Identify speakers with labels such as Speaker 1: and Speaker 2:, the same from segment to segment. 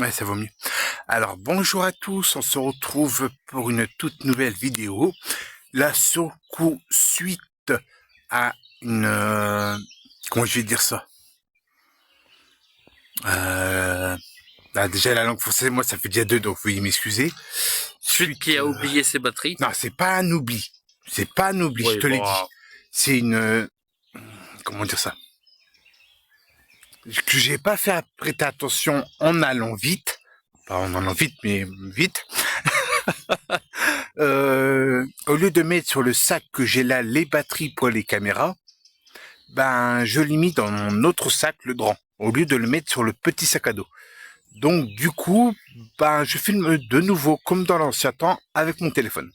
Speaker 1: Ouais, ça vaut mieux. Alors, bonjour à tous, on se retrouve pour une toute nouvelle vidéo. Là, sur coup, suite à une... comment je vais dire ça déjà, la langue française, moi, ça fait déjà deux, donc veuillez m'excuser.
Speaker 2: Suite qui a oublié ses batteries.
Speaker 1: Non, c'est pas un oubli. C'est pas un oubli, je
Speaker 2: Oui,
Speaker 1: te l'ai
Speaker 2: bon.
Speaker 1: dit. C'est une... comment dire ça que j'ai pas fait prêter attention en allant vite. Pas en allant vite, mais vite. Au lieu de mettre sur le sac que j'ai là les batteries pour les caméras, ben je l'ai mis dans mon autre sac, le grand, au lieu de le mettre sur le petit sac à dos. Donc du coup, ben je filme de nouveau comme dans l'ancien temps avec mon téléphone.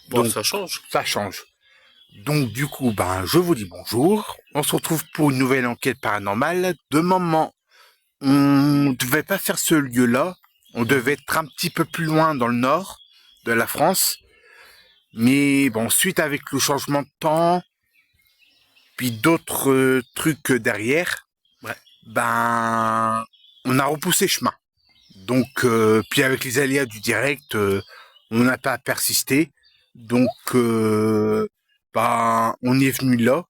Speaker 2: Bon,
Speaker 1: Donc
Speaker 2: ça change.
Speaker 1: ça change. Donc du coup, ben je vous dis bonjour. On se retrouve pour une nouvelle enquête paranormale. De moment, on devait pas faire ce lieu-là. On devait être un petit peu plus loin dans le nord de la France. Mais bon, suite avec le changement de temps, puis d'autres trucs derrière,
Speaker 2: Ouais.
Speaker 1: ben, on a repoussé chemin. Donc, puis avec les aléas du direct, on n'a pas persisté. Donc, ben, on est venu là,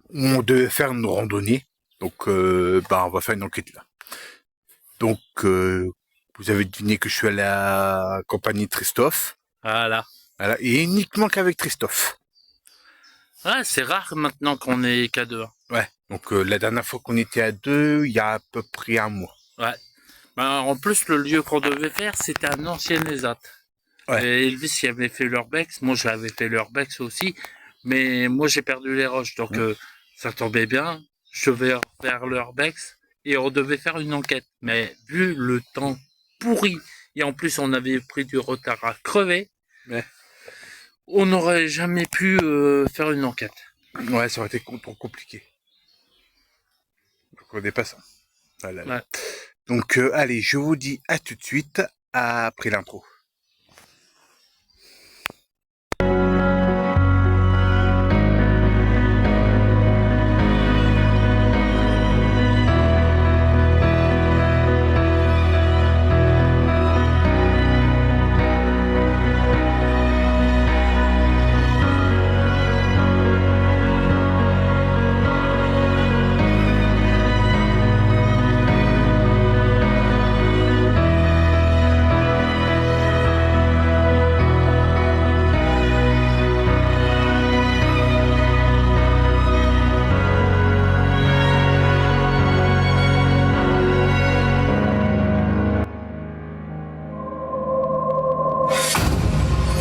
Speaker 1: où on devait faire une randonnée. Donc, ben, on va faire une enquête là. Donc, vous avez deviné que je suis à la compagnie Christophe.
Speaker 2: Voilà.
Speaker 1: Voilà, et uniquement qu'avec Christophe.
Speaker 2: Ouais, c'est rare maintenant qu'on est qu'à deux.
Speaker 1: Ouais. Donc la dernière fois qu'on était à deux, il y a à peu près un mois.
Speaker 2: Ouais. Ben, en plus, le lieu qu'on devait faire, c'était un ancien ESAT.
Speaker 1: Ouais.
Speaker 2: Et Elvis y avait fait l'urbex. Moi, j'avais fait l'urbex aussi. Mais moi, j'ai perdu les roches. Donc,
Speaker 1: Mmh.
Speaker 2: ça tombait bien. Je devais faire l'urbex. Et on devait faire une enquête. Mais vu le temps pourri, et en plus, on avait pris du retard à crever,
Speaker 1: Ouais.
Speaker 2: on n'aurait jamais pu faire une enquête.
Speaker 1: Ouais, ça aurait été trop compliqué. Donc on n'est pas ça. Voilà.
Speaker 2: Ouais.
Speaker 1: Donc allez, je vous dis à tout de suite après l'intro.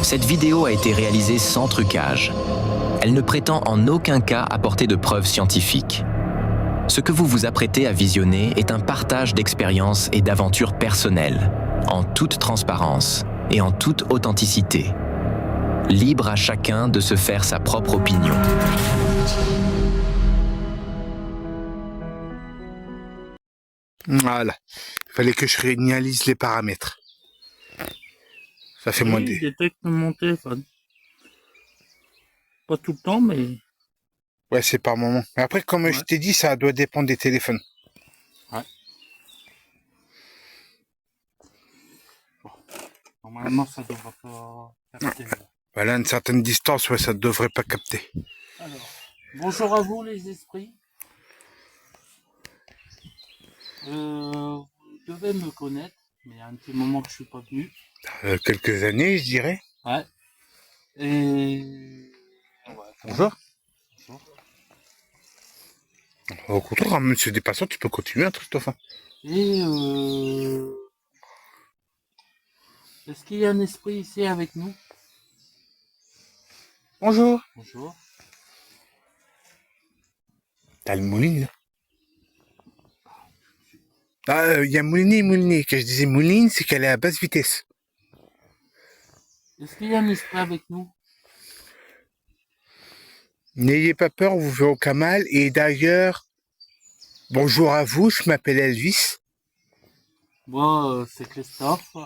Speaker 3: Cette vidéo a été réalisée sans trucage. Elle ne prétend en aucun cas apporter de preuves scientifiques. Ce que vous vous apprêtez à visionner est un partage d'expériences et d'aventures personnelles, en toute transparence et en toute authenticité. Libre à chacun de se faire sa propre opinion.
Speaker 1: Voilà. Il fallait que je réalise les paramètres. Ça fait moins
Speaker 2: Oui,
Speaker 1: des...
Speaker 2: il détecte mon téléphone. Pas tout le temps, mais...
Speaker 1: Ouais, c'est par moment. Mais après, comme
Speaker 2: Ouais.
Speaker 1: je t'ai dit, ça doit dépendre des téléphones.
Speaker 2: Ouais. Bon. Normalement, ça devrait pas capter.
Speaker 1: Voilà, à une certaine distance, ouais, ça ne devrait pas capter.
Speaker 2: Alors, bonjour à vous les esprits. Vous devez me connaître, mais il y a un petit moment que je suis pas venu.
Speaker 1: Quelques années, je dirais.
Speaker 2: Ouais. Et... Ouais,
Speaker 1: Bonjour.
Speaker 2: bonjour.
Speaker 1: Au contraire, monsieur des patients, tu peux continuer, hein, Christophe.
Speaker 2: Et est-ce qu'il y a un esprit ici avec nous?
Speaker 1: Bonjour.
Speaker 2: Bonjour.
Speaker 1: T'as le mouline, là. Ah, il y a Moulinet et Moulinet. Quand je disais Mouline, c'est qu'elle est à basse vitesse.
Speaker 2: Est-ce qu'il y a un esprit avec nous?
Speaker 1: N'ayez pas peur, vous faites aucun mal. Et d'ailleurs, bonjour à vous, je m'appelle Elvis.
Speaker 2: Moi, c'est Christophe.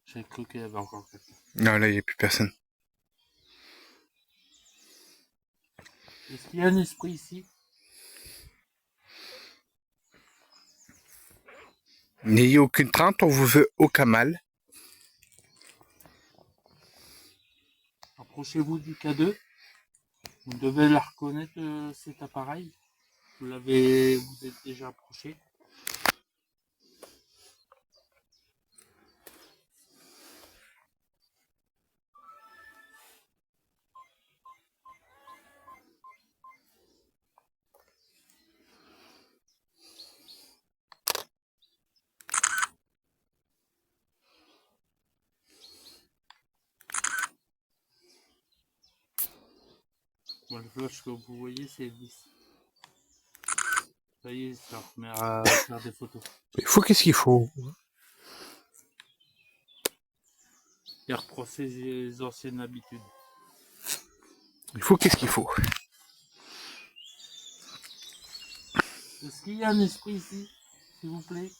Speaker 2: J'ai cru qu'il y avait encore quelqu'un.
Speaker 1: Non, là, il n'y a plus personne.
Speaker 2: Est-ce qu'il y a un esprit ici?
Speaker 1: N'ayez aucune crainte, on vous veut aucun mal.
Speaker 2: Approchez-vous du K2. Vous devez la reconnaître, cet appareil. Vous êtes déjà approché. Bon, le flash que vous voyez, c'est 10. Ça y est, ça remet à faire des photos.
Speaker 1: Il faut qu'est-ce qu'il faut?
Speaker 2: Il reprend ses anciennes habitudes.
Speaker 1: Il faut qu'est-ce qu'il faut?
Speaker 2: Est-ce qu'il y a un esprit ici, s'il vous plaît?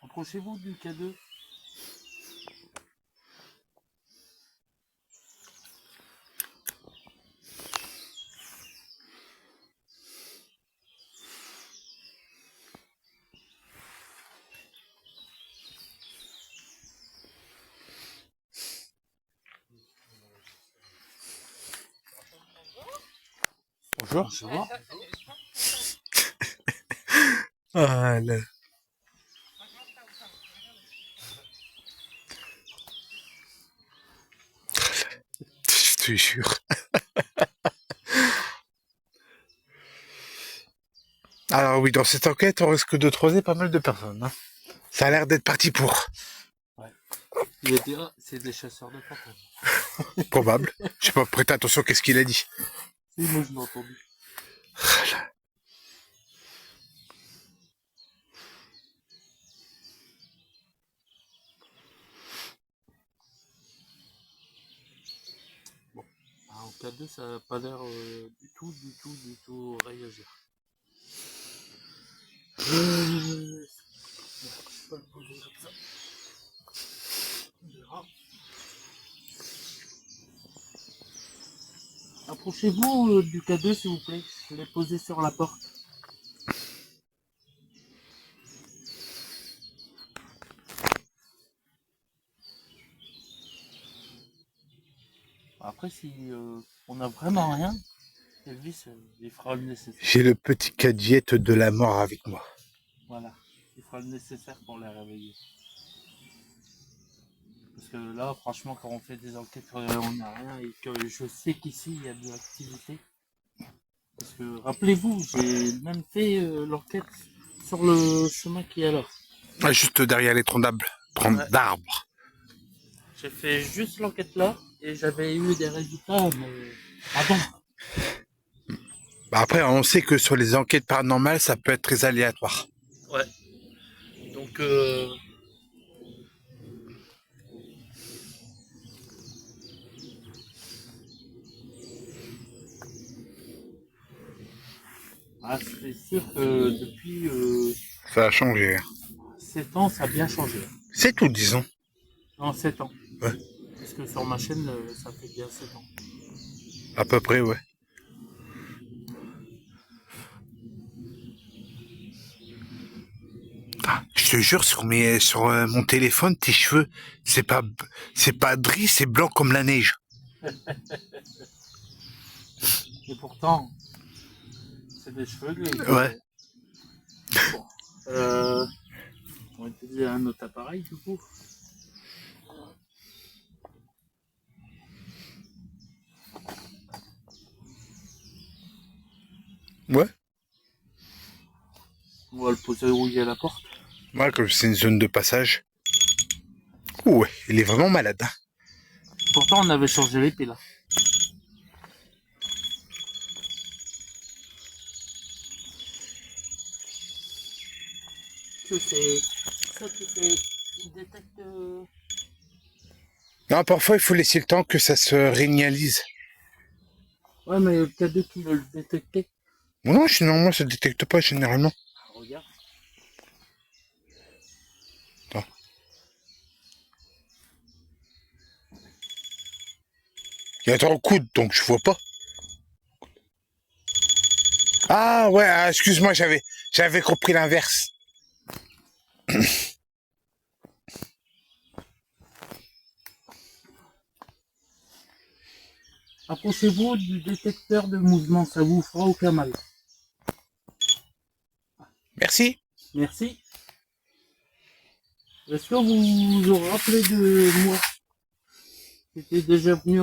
Speaker 2: Approchez-vous du K2.
Speaker 1: Bonjour.
Speaker 2: Bonjour.
Speaker 1: Ah, là. Je te jure. Alors oui, dans cette enquête, on risque de croiser pas mal de personnes. Hein. Ça a l'air d'être parti pour.
Speaker 2: Il a dit, ah, c'est des chasseurs de fantômes.
Speaker 1: Probable. Je sais pas prêter attention qu'est-ce qu'il a dit.
Speaker 2: Si, moi je l'ai entendu. Bon, en K2, ça n'a pas l'air du tout réagir. Je peux le poser comme ça. On verra. Approchez-vous du K2, s'il vous plaît. Je l'ai posé sur la porte. Après, si on n'a vraiment rien, Elvis, il fera le nécessaire.
Speaker 1: J'ai le petit gadget de la mort avec moi.
Speaker 2: Voilà, il fera le nécessaire pour les réveiller. Parce que là, franchement, quand on fait des enquêtes, on n'a rien et que je sais qu'ici, il y a de l'activité. Parce que, rappelez-vous, j'ai même fait l'enquête sur le chemin qui est là.
Speaker 1: Ah, juste derrière les troncs d'arbres.
Speaker 2: J'ai fait juste l'enquête là et j'avais eu des résultats, mais pardon.
Speaker 1: Bah après, on sait que sur les enquêtes paranormales, ça peut être très aléatoire.
Speaker 2: Ouais. Donc, ah, c'est sûr que depuis
Speaker 1: Ça a changé.
Speaker 2: 7 ans, ça a bien changé.
Speaker 1: C'est tout, disons.
Speaker 2: Non, 7 ans.
Speaker 1: Ouais.
Speaker 2: Parce que sur ma chaîne, ça fait bien 7 ans.
Speaker 1: À peu près, ouais. Ah, je te jure, sur mon téléphone, tes cheveux, c'est pas gris, c'est blanc comme la neige.
Speaker 2: Et pourtant, c'est des cheveux gris.
Speaker 1: Ouais.
Speaker 2: Bon. On va utiliser un autre appareil du coup.
Speaker 1: Ouais.
Speaker 2: On va le poser où il y a la porte.
Speaker 1: Ouais, comme c'est une zone de passage. Ouh, ouais, il est vraiment malade. Hein.
Speaker 2: Pourtant, on avait changé les piles. Tu sais, ça tu fais, il détecte.
Speaker 1: Non, parfois, il faut laisser le temps que ça se réinitialise.
Speaker 2: Ouais, mais le K2 qui veut le détecter.
Speaker 1: Non, normalement, ça ne détecte pas généralement.
Speaker 2: Regarde.
Speaker 1: Attends. Il y a ton coude, donc je vois pas. Ah ouais, excuse-moi, j'avais compris l'inverse.
Speaker 2: Approchez-vous du détecteur de mouvement, ça vous fera aucun mal.
Speaker 1: Merci.
Speaker 2: Merci. Est-ce que vous vous rappelez de moi? J'étais déjà venu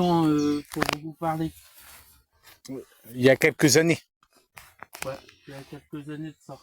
Speaker 2: pour vous parler.
Speaker 1: Il y a quelques années.
Speaker 2: Ouais, il y a quelques années de ça.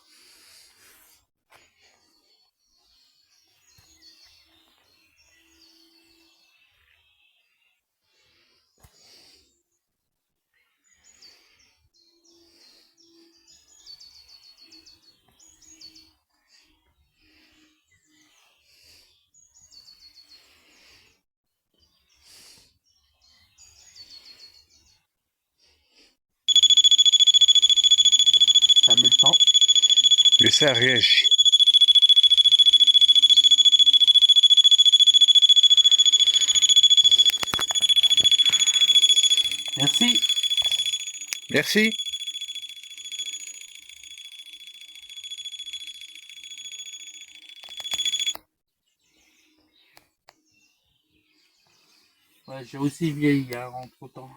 Speaker 2: Ça met le temps.
Speaker 1: Mais ça réagit.
Speaker 2: Merci.
Speaker 1: Merci.
Speaker 2: Ouais, j'ai aussi vieilli hein, entre temps.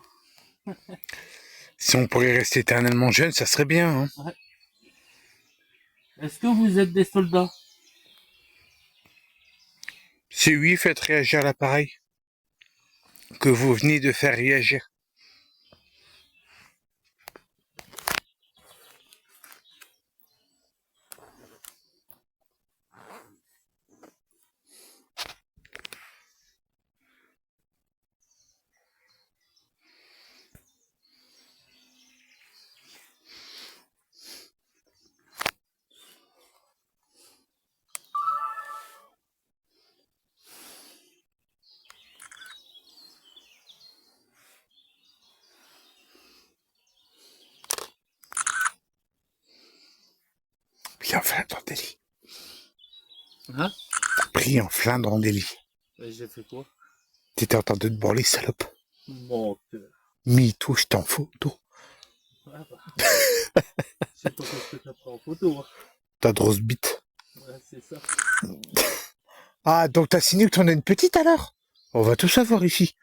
Speaker 1: Si on pourrait rester éternellement jeune, ça serait bien. Hein.
Speaker 2: Ouais. Est-ce que vous êtes des soldats?
Speaker 1: Si oui, faites réagir l'appareil que vous venez de faire réagir. Pris en flindrant des lits.
Speaker 2: Hein?
Speaker 1: Pris en flindrant des lits.
Speaker 2: J'ai fait quoi?
Speaker 1: T'étais en train de te branler, salope.
Speaker 2: Menteur.
Speaker 1: Mytho, je t'en photo.
Speaker 2: Ouais, bah. Je sais pas ce que t'as pris en photo. Hein.
Speaker 1: Ta grosse bite.
Speaker 2: Ouais, c'est ça.
Speaker 1: Ah, donc t'as signé que t'en as une petite alors? On va tout savoir ici.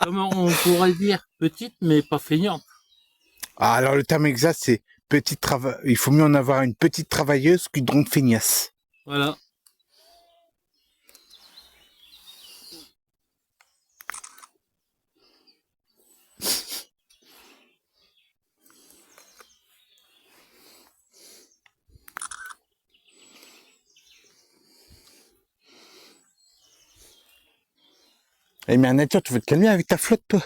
Speaker 2: Comment on pourrait dire petite mais pas feignante.
Speaker 1: Ah, alors le terme exact, c'est petite travail. Il faut mieux en avoir une petite travailleuse qu'une grande feignasse.
Speaker 2: Voilà.
Speaker 1: Eh mais nature, tu veux te calmer avec ta flotte, toi?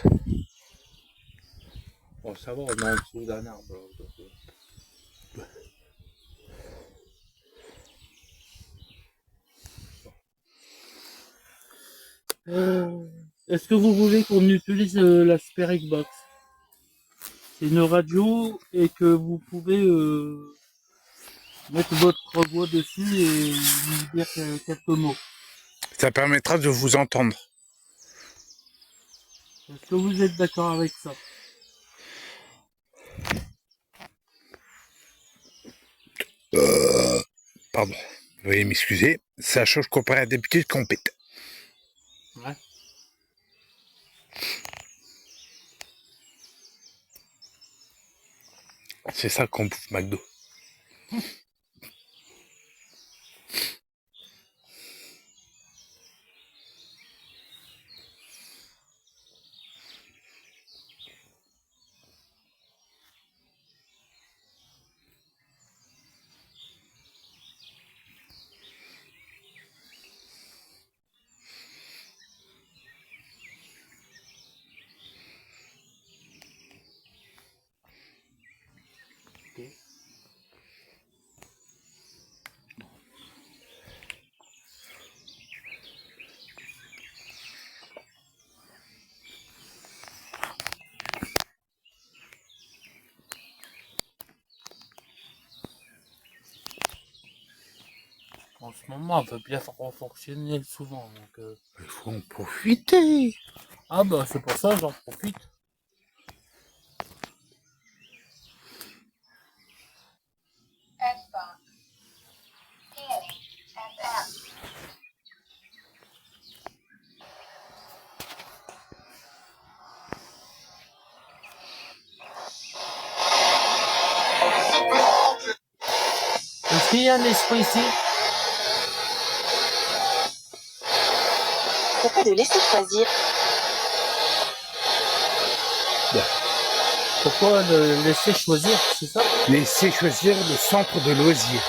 Speaker 2: Bon, ça va, on est en dessous d'un arbre. Est-ce que vous voulez qu'on utilise la Spirit Box? C'est une radio et que vous pouvez mettre votre voix dessus et lui dire quelques mots.
Speaker 1: Ça permettra de vous entendre.
Speaker 2: Est-ce que vous êtes d'accord avec ça?
Speaker 1: Pardon. Veuillez m'excuser. Ça change comparé à d'habitude qu'on pète.
Speaker 2: Ouais.
Speaker 1: C'est ça qu'on bouffe McDo.
Speaker 2: Ok. En ce moment, on peut bien fonctionner souvent. Donc,
Speaker 1: Il faut en profiter.
Speaker 2: ah bah c'est pour ça j'en profite. Est-ce qu'il y a un esprit ici?
Speaker 4: Pourquoi le laisser choisir?
Speaker 2: Pourquoi le laisser choisir, c'est ça?
Speaker 1: Laissez choisir le centre de loisirs.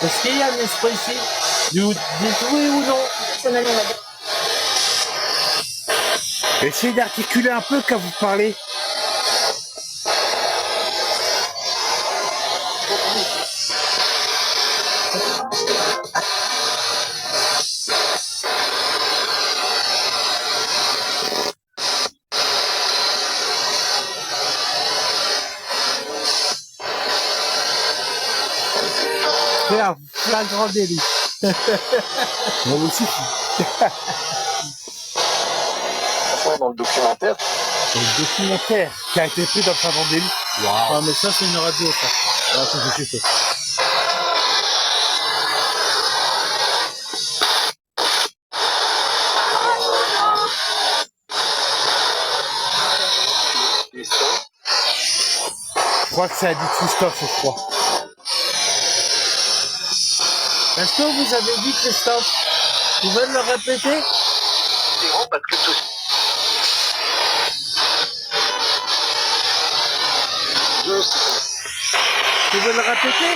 Speaker 2: Est-ce qu'il y a un esprit ici? Dites oui ou non?
Speaker 4: Personnellement, madame.
Speaker 1: Essayez d'articuler un peu quand vous parlez.
Speaker 2: C'est un flagrant délit.
Speaker 1: Moi aussi.
Speaker 5: Dans le documentaire,
Speaker 1: Le documentaire qui a été pris dans le flagrant délit.
Speaker 2: Ah, mais ça, c'est une radio, ça.
Speaker 1: Ah, ça c'est juste. Je crois que ça a dit Christophe, je crois.
Speaker 2: Est-ce que vous avez dit Christophe? Vous pouvez me le répéter?
Speaker 5: parce que tout
Speaker 2: Vous pouvez le répéter?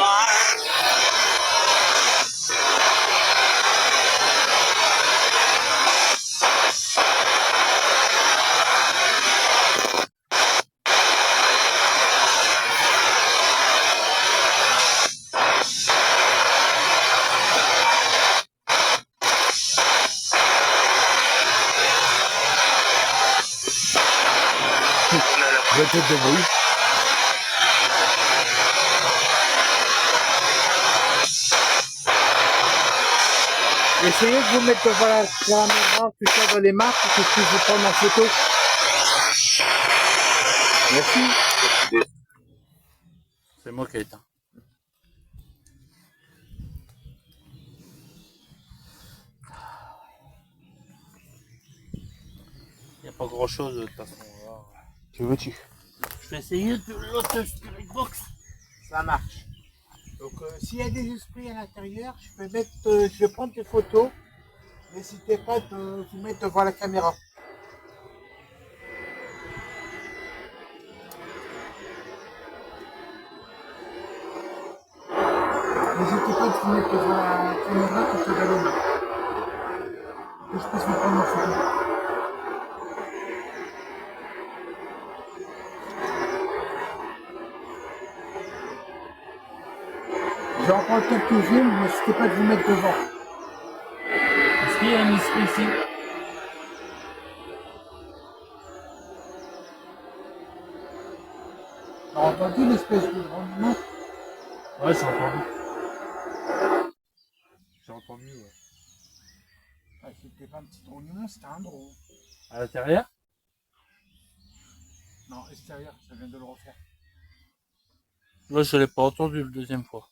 Speaker 1: Peut-être de bruit. Essayez de vous mettre devant la caméra, tout ça dans les mains, pour que je puisse vous prendre en photo. Merci.
Speaker 2: C'est moi qui ai éteint. Il n'y a pas grand chose de toute façon.
Speaker 1: Que veux-tu?
Speaker 2: Je vais essayer de l'autre Spirit Box.
Speaker 1: Ça marche. Donc s'il y a des esprits à l'intérieur, je vais prendre des photos. N'hésitez pas de vous mettre devant la caméra. N'hésitez pas de vous mettre devant la caméra pour que dans les mains. Que je puisse vous prendre en photo. Je vais en prendre quelques-unes, n'hésitez pas de vous mettre devant.
Speaker 2: Est-ce qu'il y a un esprit ici?
Speaker 1: T'as entendu l'espèce de grandement?
Speaker 2: Ouais, j'ai entendu. J'ai entendu, ouais.
Speaker 1: Ah, c'était pas un petit grognement, c'était un drôle.
Speaker 2: À l'intérieur?
Speaker 1: Non, extérieur, ça vient de le refaire.
Speaker 2: Là, je l'ai pas entendu la deuxième fois.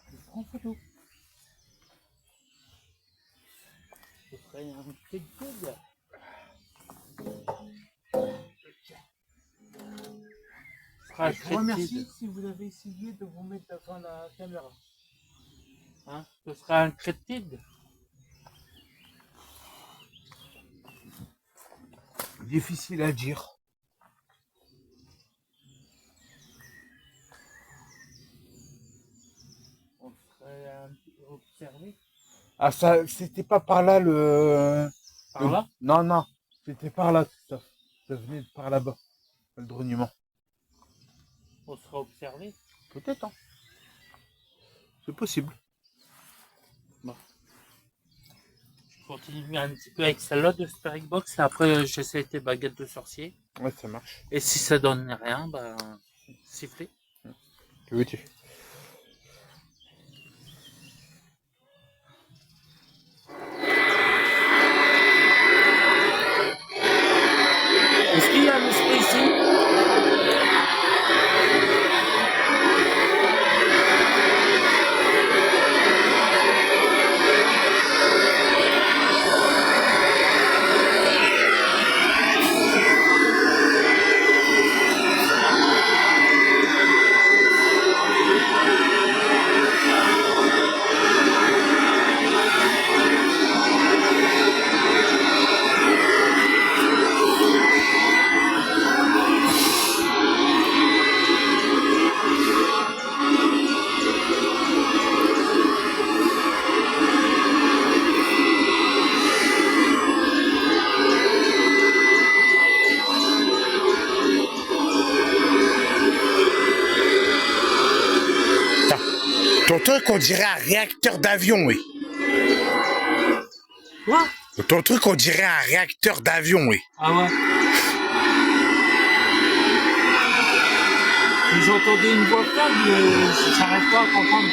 Speaker 1: Je prends en photo.
Speaker 2: Ce serait un petit guide.
Speaker 1: Je vous remercie si vous avez essayé de vous mettre devant la caméra.
Speaker 2: Hein? Ce sera un crétide.
Speaker 1: Difficile à dire.
Speaker 2: On serait observé.
Speaker 1: Ah, ça, c'était pas par là le.
Speaker 2: Par là?
Speaker 1: Non, non, c'était par là, ça. Ça venait de par là-bas, le drognement.
Speaker 2: On sera observé.
Speaker 1: Peut-être, hein. C'est possible.
Speaker 2: Bon. Je continue un petit peu avec celle-là de Spirit Box. Après, j'essaie tes baguettes de sorcier.
Speaker 1: Ouais, ça marche.
Speaker 2: Et si ça donne rien, bah, siffler.
Speaker 1: Que veux-tu?
Speaker 2: Est-ce qu'il y a un esprit ici?
Speaker 1: Ton truc, on dirait un réacteur d'avion, oui.
Speaker 2: Quoi?
Speaker 1: Ton truc, on dirait un réacteur d'avion, oui.
Speaker 2: Ah ouais. J'entendais une voix faible, j'arrive pas à comprendre.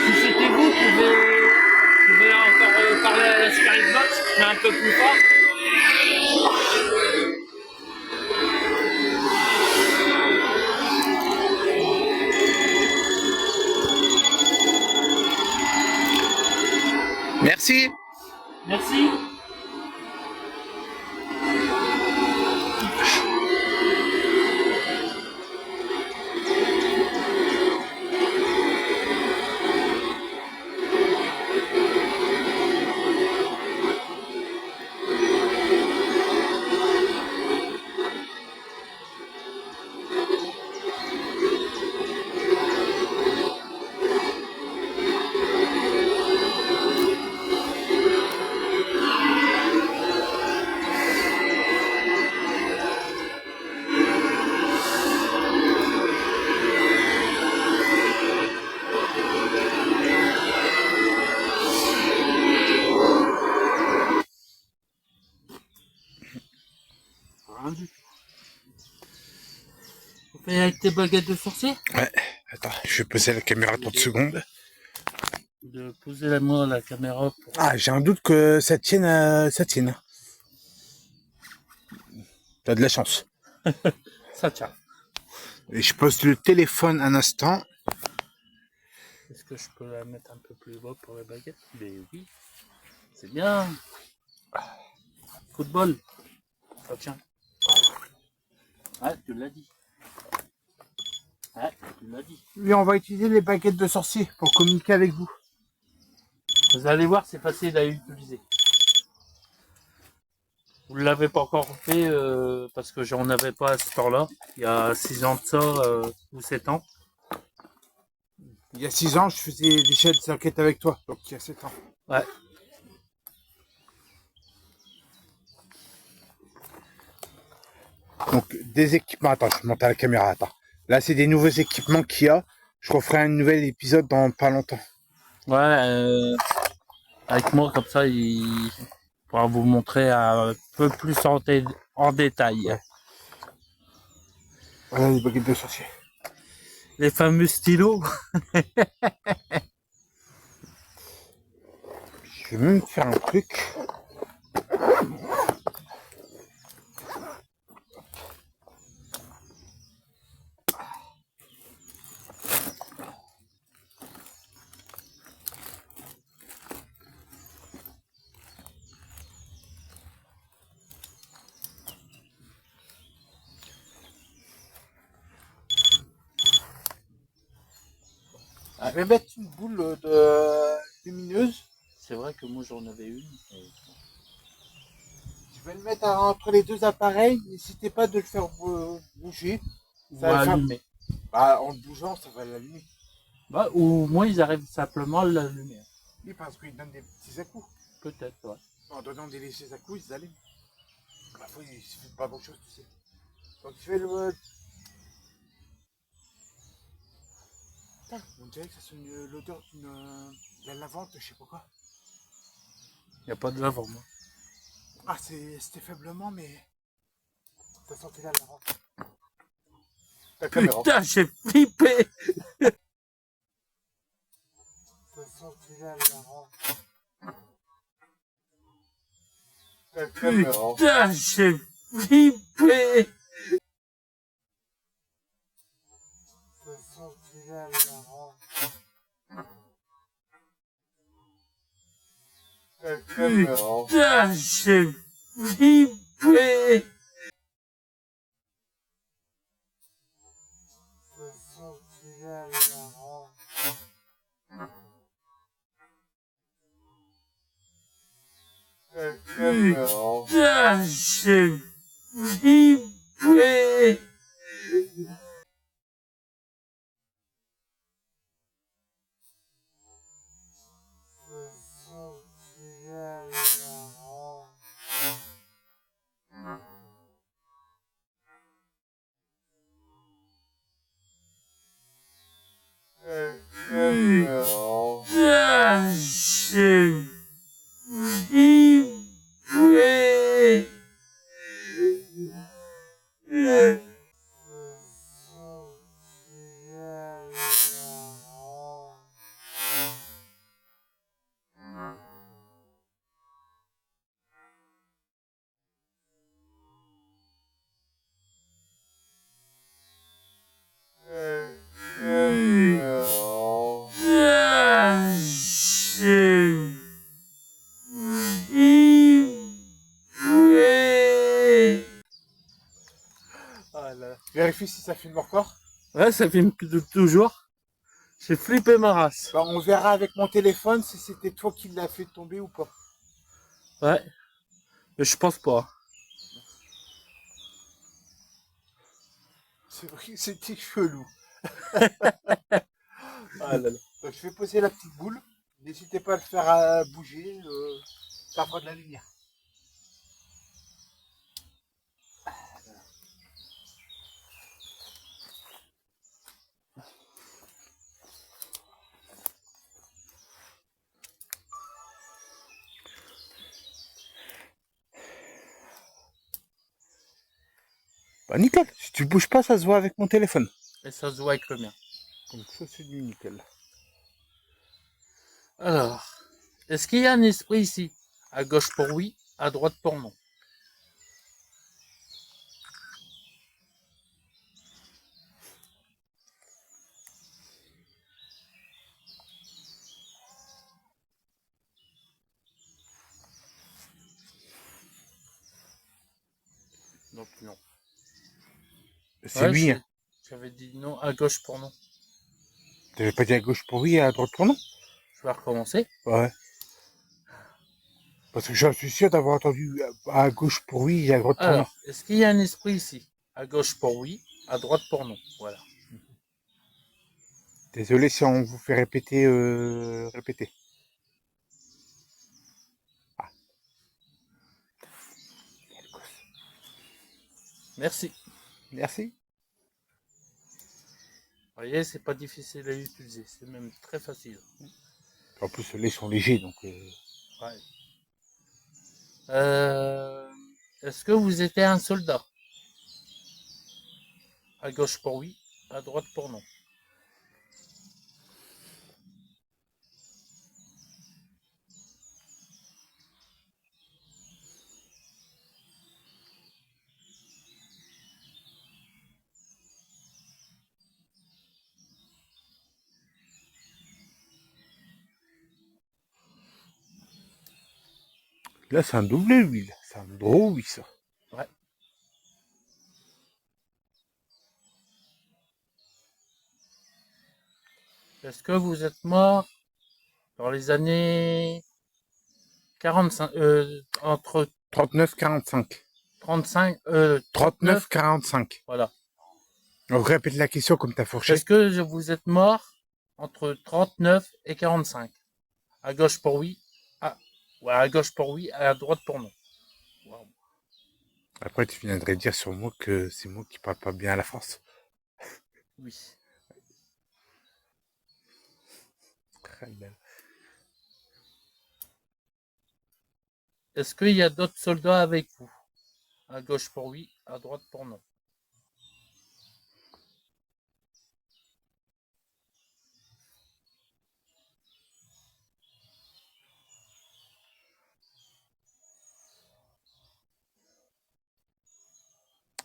Speaker 2: Si c'était vous, pouvez encore parler à la Spirit Box, mais un peu plus fort.
Speaker 1: Merci.
Speaker 2: Merci. Rien du tout. On fait avec tes baguettes de sorcier?
Speaker 1: Ouais, attends, je vais poser la caméra 30 secondes.
Speaker 2: De poser la main à la caméra pour...
Speaker 1: Ah, j'ai un doute que ça tienne, ça tienne. T'as de la chance.
Speaker 2: Ça tient.
Speaker 1: Et je pose le téléphone un instant.
Speaker 2: Est-ce que je peux la mettre un peu plus bas pour la baguette? Mais oui. C'est bien. Coup de bol. Ça tient. Ah, tu l'as dit. Ah, tu l'as dit.
Speaker 1: Oui, on va utiliser les baguettes de sorcier pour communiquer avec vous.
Speaker 2: Vous allez voir, c'est facile à utiliser. Vous ne l'avez pas encore fait parce que j'en avais pas à ce temps-là. Il y a 6 ans de ça, ou 7 ans.
Speaker 1: Il y a 6 ans, je faisais déjà des enquêtes avec toi, donc il y a 7 ans.
Speaker 2: Ouais.
Speaker 1: Donc, des équipements. Attends, je monte à la caméra, attends. Là, c'est des nouveaux équipements qu'il y a. Je referai un nouvel épisode dans pas longtemps.
Speaker 2: Ouais, avec moi, comme ça, il pourra vous montrer un peu plus en détail.
Speaker 1: Ouais. Voilà les baguettes de sorcier.
Speaker 2: Les fameux stylos.
Speaker 1: Je vais même faire un truc. Je vais mettre une boule de lumineuse.
Speaker 2: C'est vrai que moi, j'en avais une.
Speaker 1: Je vais le mettre entre les deux appareils. N'hésitez pas de le faire bouger. Ça va faire...
Speaker 2: allumer.
Speaker 1: Bah, en le bougeant, ça va l'allumer.
Speaker 2: Bah, ou moins, ils arrivent simplement à l'allumer.
Speaker 1: Oui, parce qu'ils donnent des petits à-coups.
Speaker 2: Peut-être, ouais.
Speaker 1: En donnant des légers à-coups, ils allument. Parfois, il suffit pas grand-chose, tu sais. Donc, je vais le... Putain, on dirait que ça sonne l'odeur d'une... la lavande, je sais pas quoi.
Speaker 2: Il n'y a pas de lavande, moi.
Speaker 1: Ah, c'était faiblement, mais... Ça sentait la lavande. La caméra.
Speaker 2: Putain, j'ai flippé.
Speaker 1: Ça sentait la lavande. La caméra.
Speaker 2: Putain, j'ai flippé.
Speaker 1: Ça sentait la lavande. La caméra.
Speaker 2: Putain, j'ai flippé. Putain, j'ai flippé.
Speaker 1: vérifies si ça filme encore.
Speaker 2: Ouais, ça filme toujours. J'ai flippé ma race.
Speaker 1: Bah, on verra avec mon téléphone si c'était toi qui l'as fait tomber ou pas.
Speaker 2: Ouais. Mais je pense pas.
Speaker 1: C'est vrai que c'était chelou.
Speaker 2: Ah là là.
Speaker 1: Donc, je vais poser la petite boule. N'hésitez pas à le faire bouger. Ça fera de la lumière. Bah nickel, si tu bouges pas, ça se voit avec mon téléphone.
Speaker 2: Et ça se voit avec le mien.
Speaker 1: Donc ça c'est du nickel.
Speaker 2: Alors, est-ce qu'il y a un esprit ici? À gauche pour oui, à droite pour non. Donc non.
Speaker 1: C'est
Speaker 2: Ouais,
Speaker 1: lui, hein.
Speaker 2: j'avais dit non à gauche pour non.
Speaker 1: T'avais pas dit à gauche pour oui et à droite pour non?
Speaker 2: Je vais recommencer.
Speaker 1: Ouais. Parce que je suis sûr d'avoir entendu à gauche pour oui et à droite pour non.
Speaker 2: Alors, est-ce qu'il y a un esprit ici? À gauche pour oui, à droite pour non. Voilà.
Speaker 1: Désolé si on vous fait répéter. Répéter. Ah.
Speaker 2: Merci.
Speaker 1: Merci.
Speaker 2: Vous voyez, c'est pas difficile à utiliser. C'est même très facile.
Speaker 1: En plus, les sont légers, donc.
Speaker 2: Ouais. Est-ce que vous étiez un soldat? À gauche pour oui, à droite pour non.
Speaker 1: Là, c'est un double huile. C'est un gros oui, ça.
Speaker 2: Ouais. Est-ce que vous êtes mort dans les années 45, entre
Speaker 1: 39-45.
Speaker 2: 35, 39,
Speaker 1: 39-45.
Speaker 2: voilà.
Speaker 1: Donc, répète la question comme t'as fourché.
Speaker 2: Est-ce que vous êtes mort entre 39 et 45? À gauche pour oui, ouais, à gauche pour oui, à droite pour non. Wow.
Speaker 1: Après, tu viendrais dire sur moi que c'est moi qui parle pas bien à la France.
Speaker 2: Oui.
Speaker 1: Très bien.
Speaker 2: Est-ce qu'il y a d'autres soldats avec vous? À gauche pour oui, à droite pour non.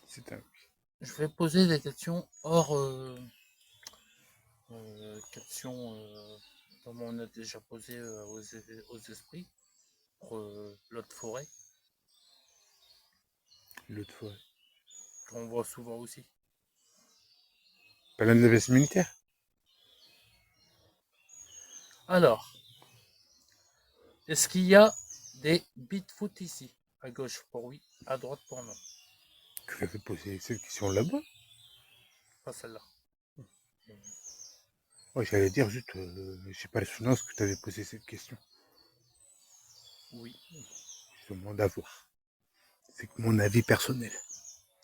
Speaker 1: C'est un...
Speaker 2: Je vais poser des questions hors questions comme on a déjà posé aux esprits pour l'autre forêt
Speaker 1: L'autre fois.
Speaker 2: qu'on voit souvent aussi.
Speaker 1: Pas la navette militaire.
Speaker 2: Alors, est-ce qu'il y a des Bigfoot ici? À gauche pour oui, à droite pour non.
Speaker 1: Tu l'avais posé cette question là-bas.
Speaker 2: Pas celle-là.
Speaker 1: Ouais, j'allais dire juste, j'ai pas le souvenir que tu avais posé cette question.
Speaker 2: Oui.
Speaker 1: Je demande à voir. C'est que mon avis personnel.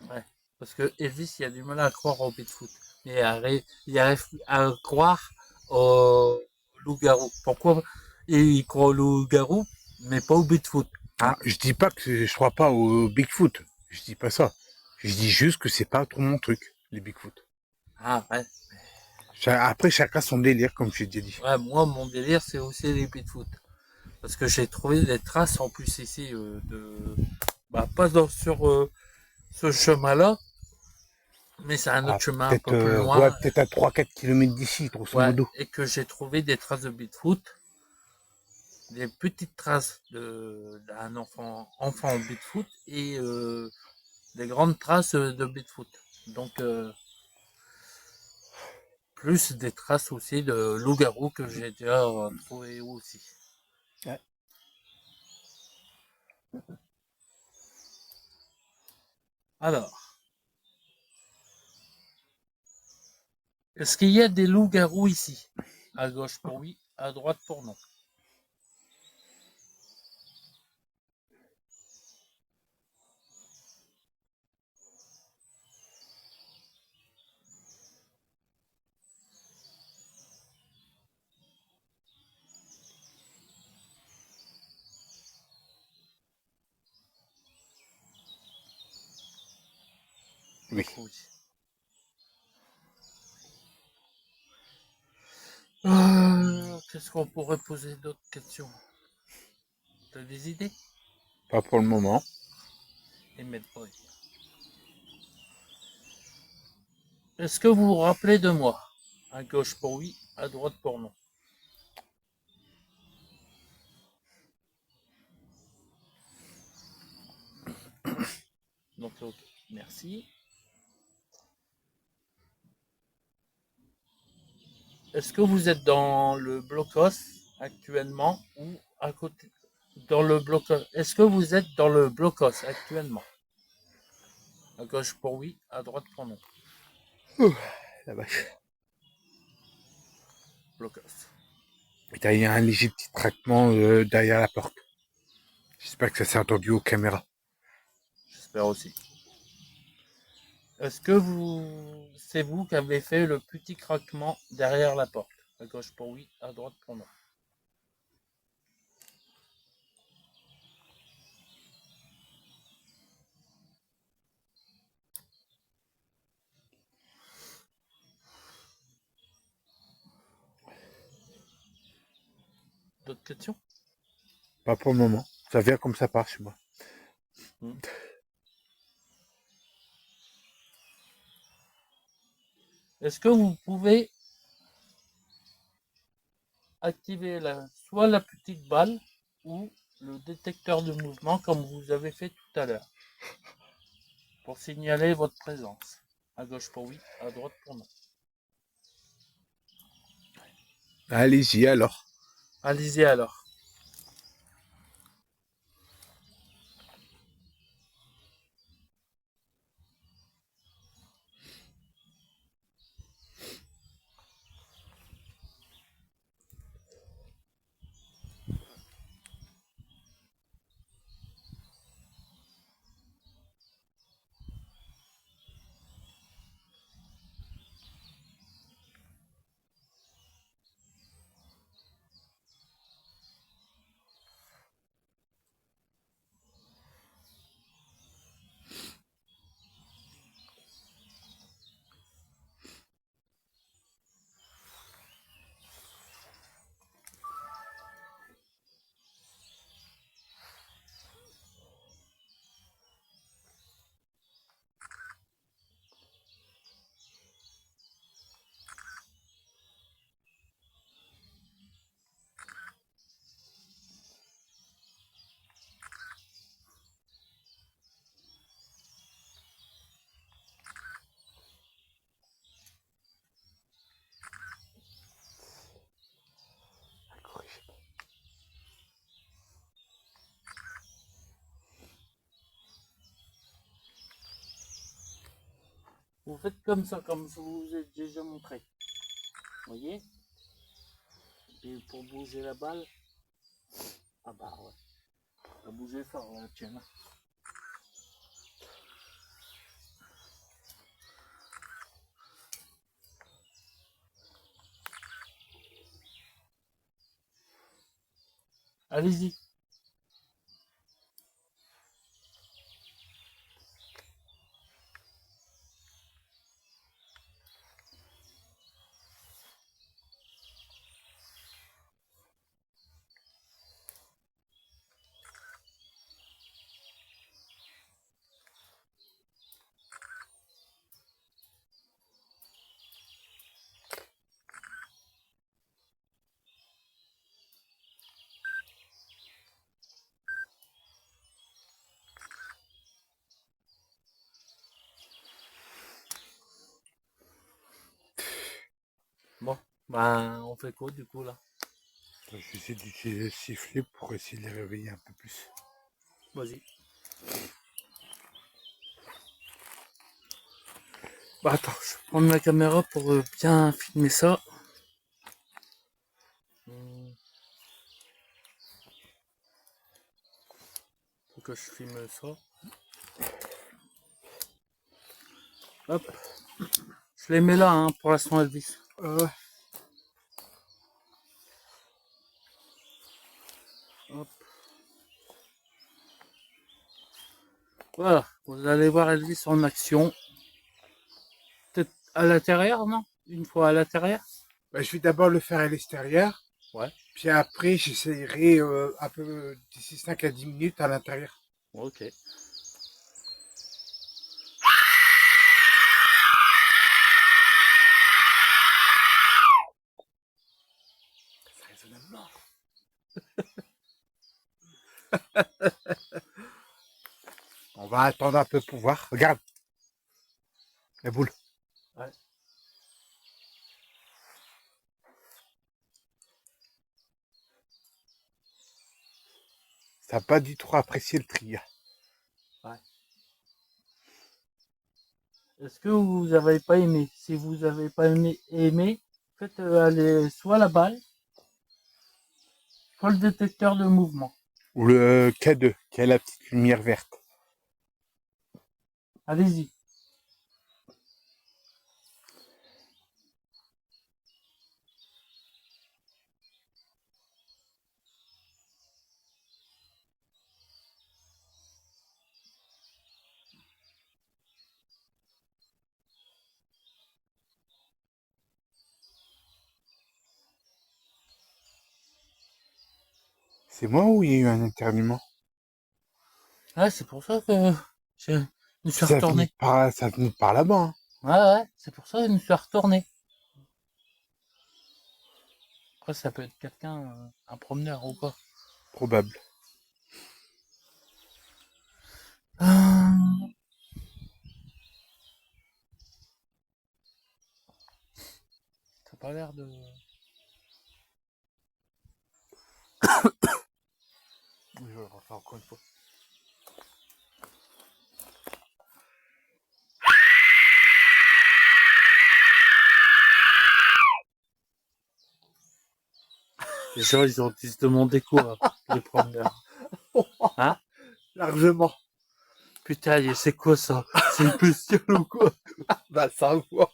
Speaker 2: Ouais. Parce que Elvis, il a du mal à croire au Bigfoot. Mais il arrive à croire au loup-garou. Pourquoi il croit au loup-garou, mais pas au Bigfoot?
Speaker 1: Ah, je dis pas que je crois pas au Bigfoot. Je dis pas ça. Je dis juste que c'est pas trop mon truc, les Bigfoot.
Speaker 2: Ah ouais.
Speaker 1: Après, chacun son délire, comme j'ai déjà dit.
Speaker 2: Ouais, moi, mon délire, c'est aussi les Bigfoot. Parce que j'ai trouvé des traces en plus ici pas sur ce chemin-là, mais c'est un autre
Speaker 1: Ah,
Speaker 2: chemin un
Speaker 1: peut-être
Speaker 2: peu plus
Speaker 1: ouais,
Speaker 2: loin.
Speaker 1: peut-être à 3-4 km d'ici, grosso
Speaker 2: Ouais,
Speaker 1: modo.
Speaker 2: et que j'ai trouvé des traces de Bigfoot, des petites traces d'un enfant Bigfoot et des grandes traces de Bigfoot. Donc, plus des traces aussi de loup-garou que j'ai déjà trouvé aussi.
Speaker 1: Ouais.
Speaker 2: Alors, est-ce qu'il y a des loups-garous ici? À gauche pour oui, à droite pour non.
Speaker 1: Oui.
Speaker 2: Oui. Qu'est-ce qu'on pourrait poser d'autres questions? T'as des idées?
Speaker 1: Pas pour le moment.
Speaker 2: Et mettre pas. Est-ce que vous vous rappelez de moi? À gauche pour oui, à droite pour non. Donc, ok. Merci. Est-ce que vous êtes dans le blocos actuellement ou à côté? Dans le blocos. Est-ce que vous êtes dans le blocos actuellement? À gauche pour oui, à droite pour non.
Speaker 1: La vache.
Speaker 2: Blocos.
Speaker 1: Il y a un léger petit craquement derrière la porte. J'espère que ça s'est entendu aux caméras.
Speaker 2: J'espère aussi. Est-ce que c'est vous qui avez fait le petit craquement derrière la porte? À gauche pour oui, à droite pour non. D'autres questions?
Speaker 1: Pas pour le moment. Ça vient comme ça part chez moi.
Speaker 2: Est-ce que vous pouvez activer soit la petite balle ou le détecteur de mouvement comme vous avez fait tout à l'heure pour signaler votre présence? À gauche pour oui, à droite pour non.
Speaker 1: Allez-y alors.
Speaker 2: Allez-y alors. Vous faites comme ça, comme je vous ai déjà montré. Vous voyez? Et pour bouger la balle, ah bah ouais, ça a bougé fort la tienne. Allez-y. Bah, on fait quoi du coup là?
Speaker 1: Je vais essayer d'utiliser le sifflet pour essayer de les réveiller un peu plus.
Speaker 2: Vas-y. Bah attends, je vais prendre ma caméra pour bien filmer ça. Faut que je filme ça. Hop. Je les mets là hein, pour l'instant Elvis. Hop. Voilà, vous allez voir Elvis en action. Peut-être à l'intérieur, non? Une fois à l'intérieur?
Speaker 1: Bah, je vais d'abord le faire à l'extérieur,
Speaker 2: Ouais.
Speaker 1: puis après j'essayerai un peu d'ici 5 à 10 minutes à l'intérieur.
Speaker 2: Ok.
Speaker 1: Ça résonne à mort. On va attendre un peu pour voir. Regarde. La boule.
Speaker 2: Ouais.
Speaker 1: Ça n'a pas du tout apprécié le tri.
Speaker 2: Ouais. Est-ce que vous n'avez pas aimé? Si vous n'avez pas aimé, faites aller soit la balle, soit le détecteur de mouvement.
Speaker 1: Ou le K2, qui a la petite lumière verte.
Speaker 2: Allez-y.
Speaker 1: C'est moi ou il y a eu un éternuement?
Speaker 2: Ouais, c'est pour ça que je me suis retourné.
Speaker 1: Ça venait par là-bas. Hein.
Speaker 2: Ouais, c'est pour ça que je me suis retourné. Après, ça peut être quelqu'un, un promeneur ou quoi.
Speaker 1: Probable.
Speaker 2: Ça n'a pas l'air de...
Speaker 1: Je vais le refaire encore une fois.
Speaker 2: Les gens, ils ont dû se demander quoi, les promeneurs. Hein?
Speaker 1: Largement.
Speaker 2: Putain, c'est quoi ça? C'est une bestiole ou quoi?
Speaker 1: Bah, ça va.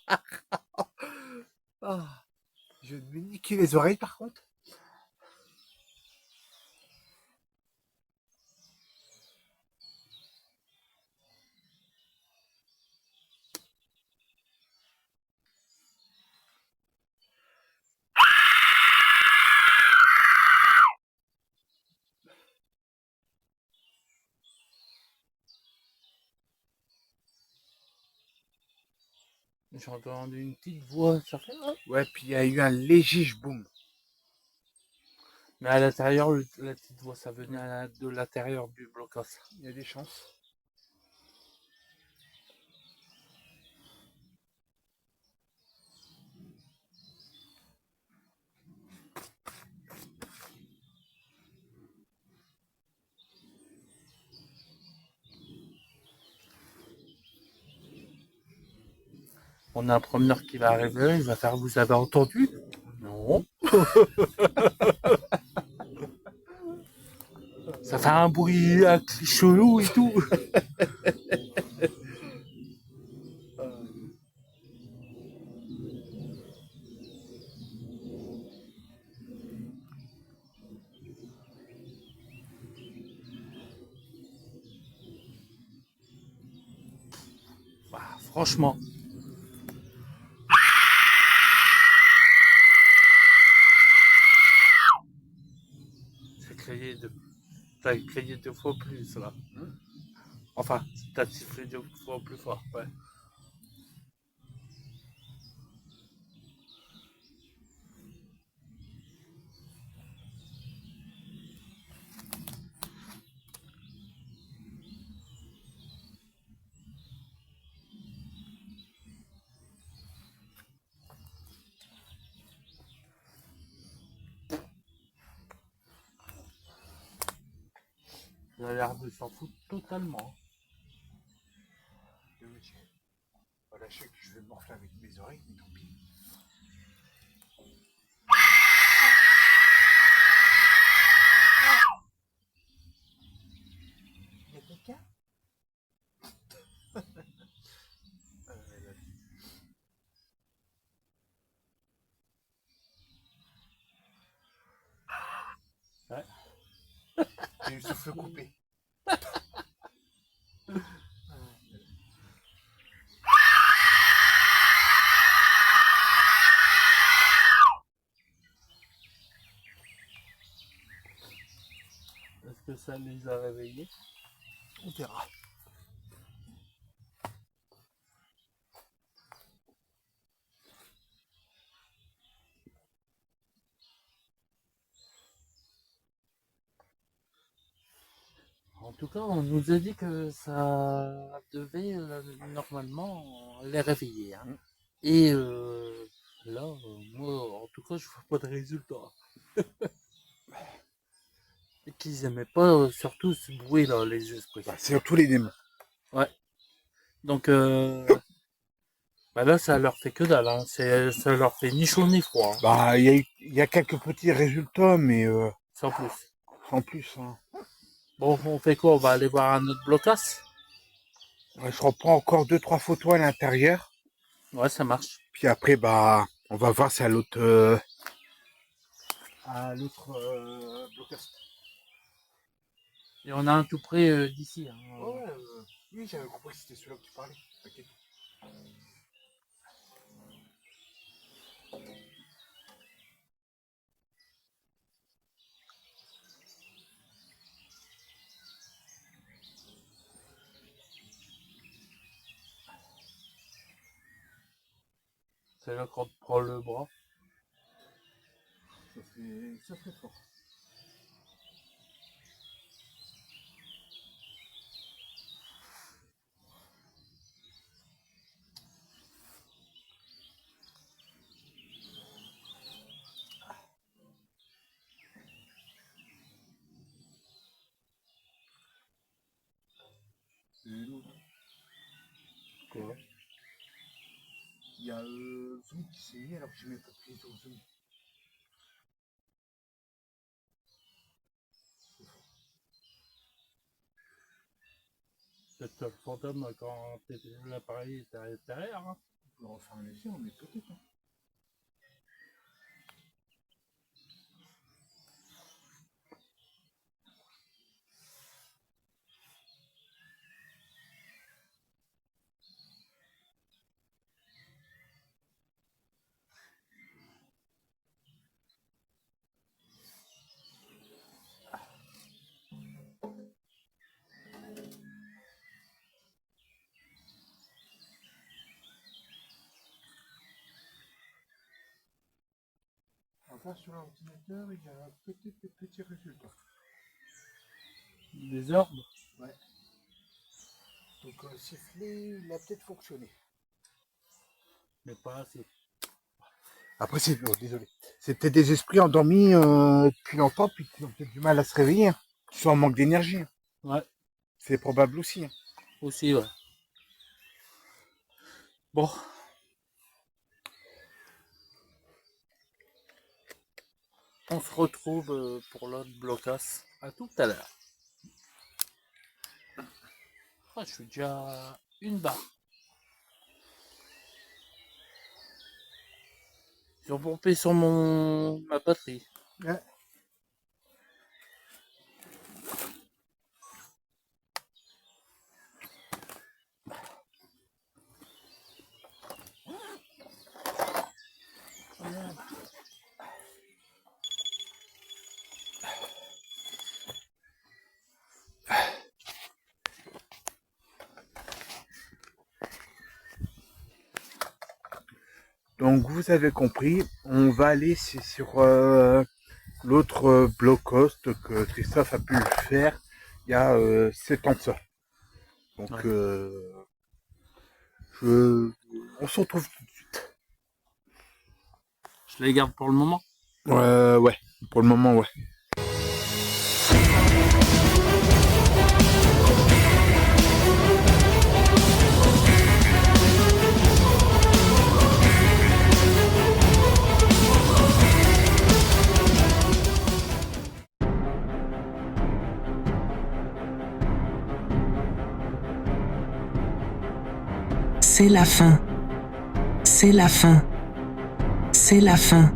Speaker 1: Ah, je vais me niquer les oreilles par contre.
Speaker 2: J'ai entendu une petite voix, ça fait... Ah.
Speaker 1: Ouais, puis il y a eu un léger boom.
Speaker 2: Mais à l'intérieur, la petite voix, ça venait de l'intérieur du blocos.
Speaker 1: Il y a des chances.
Speaker 2: On a un promeneur qui va arriver, il va faire, vous avez entendu? Non. Ça fait un bruit chelou et tout. Bah, franchement. T'as crié 2 fois plus là. Enfin, t'as sifflé 2 fois plus fort, ouais. Il a l'air de s'en foutre totalement.
Speaker 1: Voilà, je sais que je vais me morfler avec mes oreilles, mais tant pis. Il y a quelqu'un?
Speaker 2: Ouais.
Speaker 1: J'ai eu le souffle coupé.
Speaker 2: Est-ce que ça les a réveillés?
Speaker 1: On verra.
Speaker 2: En tout cas, on nous a dit que ça devait normalement les réveiller. Hein. Et là, moi, en tout cas, je vois pas de résultat. Et qu'ils aimaient pas surtout ce bruit là, les esprits.
Speaker 1: Bah, c'est surtout les démons.
Speaker 2: Ouais. Donc bah là, ça leur fait que dalle. Hein. Ça leur fait ni chaud ni froid. Hein.
Speaker 1: Bah, il y a quelques petits résultats, mais
Speaker 2: Sans plus.
Speaker 1: sans plus. Hein.
Speaker 2: Bon, on fait quoi? On va aller voir un autre blocas?
Speaker 1: Ouais, je reprends encore 2-3 photos à l'intérieur.
Speaker 2: Ouais, ça marche.
Speaker 1: Puis après, bah, on va voir si à l'autre blocast.
Speaker 2: Et on a un tout près d'ici. Hein.
Speaker 1: Ouais, oui, j'avais compris que c'était celui-là que tu parlais. Ok.
Speaker 2: C'est là qu'on te prend le bras.
Speaker 1: Ça fait fort. C'est lourd.
Speaker 2: Quoi?
Speaker 1: Il y a Zoom qui s'est mis alors que je mets pas de prise sur Zoom.
Speaker 2: Peut-être le fantôme quand l'appareil était à l'intérieur. Hein.
Speaker 1: On peut refaire un essai, on est peut-être. Hein. Enfin, sur l'ordinateur, il y a un petit résultat.
Speaker 2: Des orbes?
Speaker 1: Ouais. Donc, siffler, il a peut-être fonctionné.
Speaker 2: Mais pas assez.
Speaker 1: Après, c'est désolé. C'est peut-être des esprits endormis depuis longtemps, puis qui ont peut-être du mal à se réveiller. Hein. Qui sont en manque d'énergie. Hein.
Speaker 2: Ouais.
Speaker 1: C'est probable aussi. Hein.
Speaker 2: Aussi, ouais. Bon. On se retrouve pour l'autre blocas. À tout à l'heure. Ah, je suis déjà à une barre. Ils ont pompé sur ma batterie.
Speaker 1: Ouais. Donc vous avez compris, on va aller sur l'autre blochost que Christophe a pu le faire il y a 7 ans de ça. Donc
Speaker 2: Ouais.
Speaker 1: on se retrouve tout de suite.
Speaker 2: Je les garde pour le moment.
Speaker 1: Ouais, pour le moment ouais.
Speaker 6: C'est la fin. C'est la fin. C'est la fin.